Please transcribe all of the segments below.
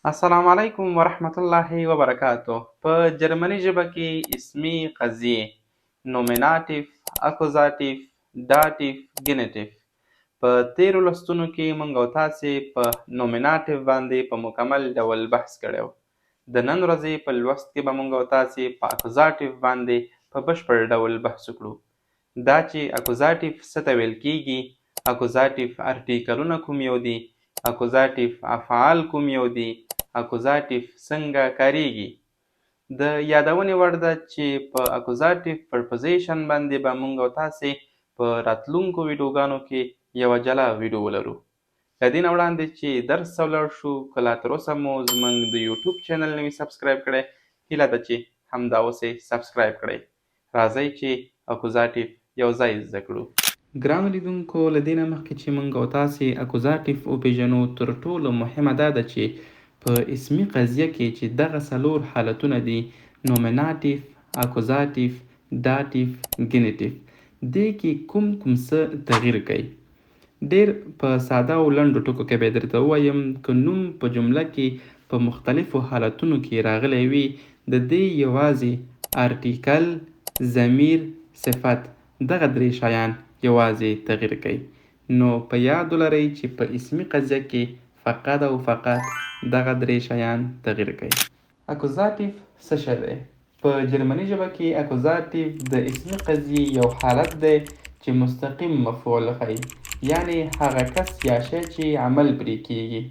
السلام علیکم ورحمت الله وبرکاتو. په جرمني ژبه کې اسمي قضیې نومیناتیف، اکوزاتیف، داتیف، ګینیټیف. په تیرو لوستونو کې موږ او تاسې په نومیناتیف باندې په مکمل ډول بحث کړی و. د نن ورځې په لوست کې به موږ او تاسې په اکوزاتیف باندې په بشپړ ډول بحث وکړو. دا چې اکوزاتیف څه ته ویل کیږي، اکوزاتیف ارټیکلونه کوم یو دي، اکوزاتیف افعال کوم یو دي، اکوزاتیف څنګه کاریږي. د یادونې وړ ده چې په اکوزاتیف پرپوزیشن باندې به موږ او تاسې په راتلونکو ویډیوګانو کې یوه جلا ویډیو ولرو. له دې نه وړاندې چې درس ته ولاړ شو، که لا تراوسه مو زموږ د یوټیوب چینل نه وي سبسکرایب کړی، هیله ده چې همدا اوس یې سبسکرایب کړئ. راځئ چې اکوزاتیف یو ځای زده کړو. ګرانو لیدونکو، له دې نه مخکې چې موږ او تاسې اکوزاتیف وپېژنو، تر ټولو مهمه دا ده چې په اسمي قضیه کې چې دغه څلور حالتونه دي، نومیناتیف، اکوزاتیف، داتیف، ګینیټیف، دې کې کوم څه تغییر کوي. ډېر په ساده او لنډو ټکو کې به درته ووایم، که نوم په جمله کې په مختلفو حالتونو کې راغلی وي، د دې یوازې ارټیکل، ضمیر، صفت، دغه درې شیان یوازې تغییر کوي. نو په یاد ولرئ چې په اسمي قضیه کې فقط او فقط دغه درې شیان تغییر کوي. اکوزاتیف څه شی دی؟ په جرمني ژبه کې اکوزاتیف د اسمي قضیې یو حالت دی چې مستقیم مفعول ښیي، یعنی هغه کس یا شی چې عمل پرې کیږي.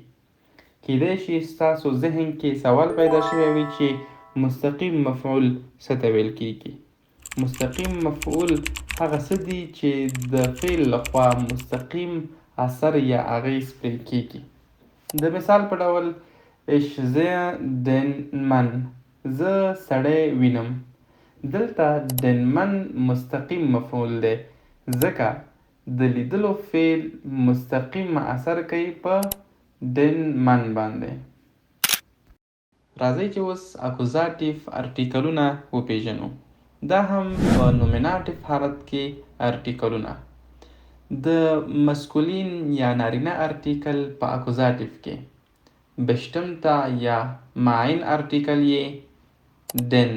کیدای شي ستاسو ذهن کې سوال پیدا شوی وي چې مستقیم مفعول څه ته ویل کیږي. مستقیم مفعول هغه څه دي چې د فعل لخوا مستقیم اثر یا اغیز پرې کیږي. د مثال په ډول ich sehe den Mann، زه سړی وینم. دلته den Mann مستقیم مفعول دی، ځکه د لیدلو فعل مستقیم اثر کوي په den Mann باندې. راځئ چې اوس اکوزاتیف ارټیکلونه وپېژنو. دا هم په نومیناتیف حالت کې ارټیکلونه. د مسکولین یا نارینه ارټیکل په اکوزاتیف کې bestimmter یا معین ارټیکل یې den،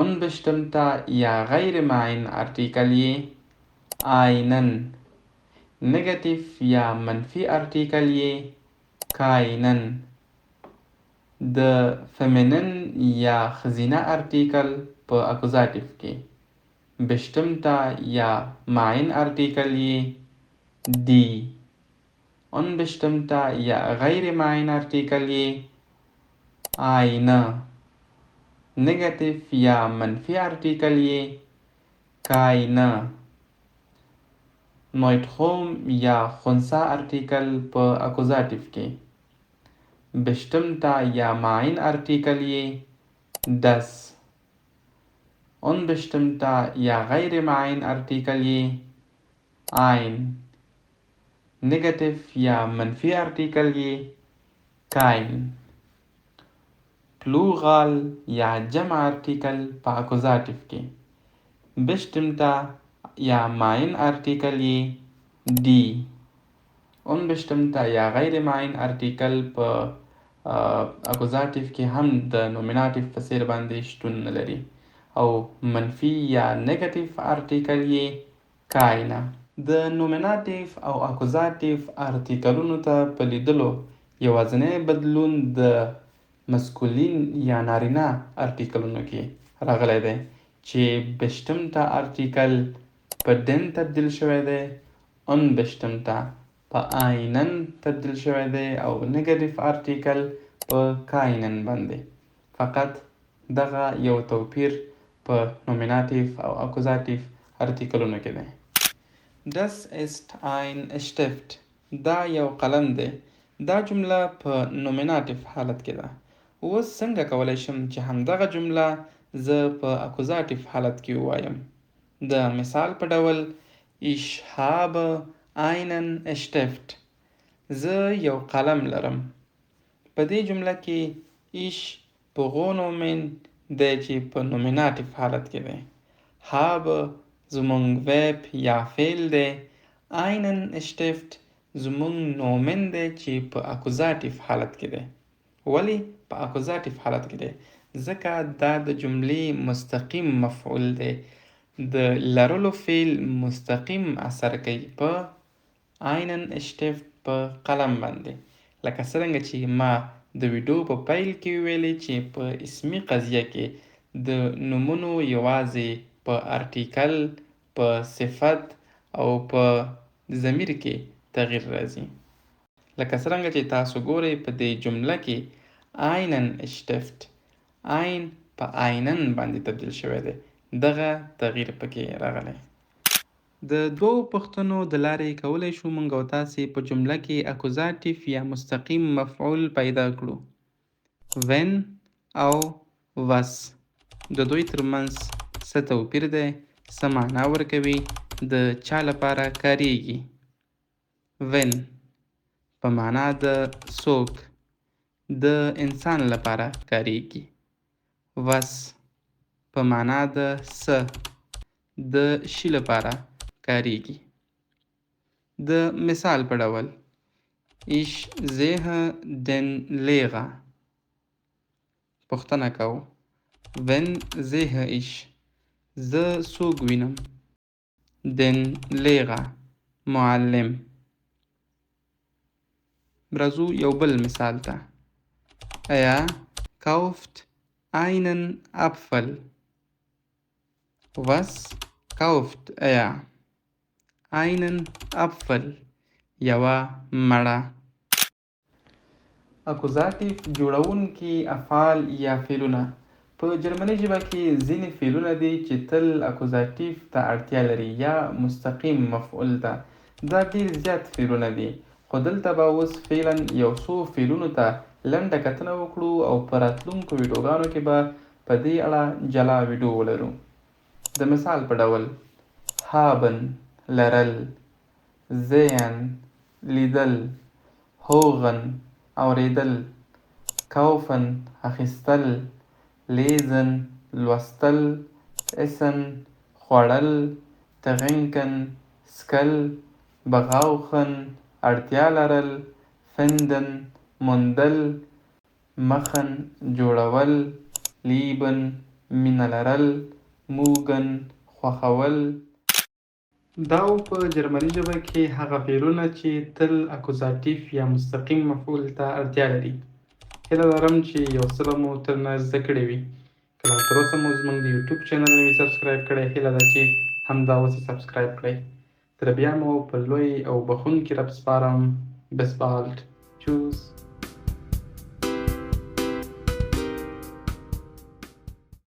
unbestimmter یا غیر معین ارټیکل یې einen، نگاتیف یا منفي ارټیکل یې keinen، د فمینن یا ښځینه ارټیکل په اکوزاتیف کې bestimmter یا معین ارټیکل یې die، unbestimmter یا غیر معین ارټیکل یې eine، نگاتیف یا منفي ارټیکل یې keine، نویتروم یا خنثی ارټیکل په اکوزاتیف کې bestimmter یا معین ارټیکل یې das، unbestimmter یا غیر معین ارټیکل یې ein، نگاتیف یا منفي ارټیکل یې kein، پلورال یا جمع ارټیکل په اکوزاتیف کې bestimmter یا معین ارټیکل یې die، unbestimmter یا غیر معین ارټیکل په اکوزاتیف کې هم د نومیناتیف په څیر باندې شتون نه لري، او منفي یا نگاتیف ارټیکل یې keine. د نومیناتیف او اکوزاتیف ارټیکلونو ته په لیدلو یوازینی بدلون د مسکولین یا نارینه ارټیکلونو کې راغلی دی چې bestimmter ارټیکل په den تبدیل شوی دی، unbestimmter په einen تبدیل شوی دی، او نگاتیف ارټیکل په keinen باندې. فقط دغه یو توپیر په نومیناتیف او اکوزاتیف ارټیکلونو کې دی. Das ist ein Stift، دا یو قلم دی. دا جمله په نومیناتیف حالت کې ده. اوس څنګه کولی شم چې همدغه جمله زه په اکوزاتیف حالت کې ووایم؟ د مثال په ډول ich habe einen Stift، زه یو قلم لرم. په دې جمله کې ich pronomen دی چې په نومیناتیف حالت کې دی. habe زمونږ ویب یا فعل دی. einen Stift زمونږ نومن دی چې په اکوزاتیف حالت کې دی. ولی په اکوزاتیف حالت کې دی؟ ځکه دا د جملې مستقیم مفعول دی. د لرلو فعل مستقیم اثر کوي په عینن اشتفت په قلم باندې. لکه څرنګه چې ما د ویډیو په پیل کې ویلې چې په اسمي قضیه کې د نومونو یوازې په ارټیکل، په صفت او په ضمیر کې تغییر راځي. لکه څرنګه چې تاسو ګورئ په دې جمله کې عینن اشتفت، عین په عینن باندې تبدیل شوی دی. دغه تغییر پکې راغلی. د دوو پوښتنو د لارې کولی شو موږ او تاسې په جمله کې اکوزاتیف یا مستقیم مفعول پیدا کړو. when او was د دوی ترمنځ څه توپیر دی، څه معنا ورکوي، د چا لپاره کاریږي. when په معنا د څوک، د انسان لپاره کاریږي. was په معنا د څه، د شي لپاره کاریږي. د مثال په ډول ich sehe den Lehrer. پوښتنه کوو when sehe ich زه څوک وینم، den Lehrer معلم. راځو یو بل مثال ته. er kauft einen Apfel. was kauft er einen Apfel یوه مړه. اکوزاتیف جوړونکي افعال یا فعلونه. په جرمني ژبه کې ځینې فعلونه دي چې تل اکوزاتیف ته اړتیا لري یا مستقیم مفعول ته. دا ډېر زیات فعلونه دي، خو دلته به اوس فعلا یو څو فعلونو ته لنډه کتنه وکړو او په راتلونکو ویډیوګانو کې به په دې اړه جلا ویډیو ولرو. د مثال په ډول haben لرل، sehen لیدل، hören اوریدل، kaufen اخیستل، lesen لوستل، essen خوړل، trinken څښل، brauchen اړتیا لرل، finden موندل، machen جوړول، lieben مینه لرل، mögen خوښول. دا په جرمني ژبه کې هغه فعلونه چې تل اکوزاتیف یا مستقیم مفعول ته اړتیا لري. هیله لرم چې یو څه به مو ترنه زده کړي وي. که لا تراوسه مو زموږ د یوټیوب چینل نه وي سبسکرایب کړی، هیله ده چې همدا اوس یې سبسکرایب کړئ. تر بیا مو په لوی او بخښونکي رب سپارم. bis bald. Tschüss.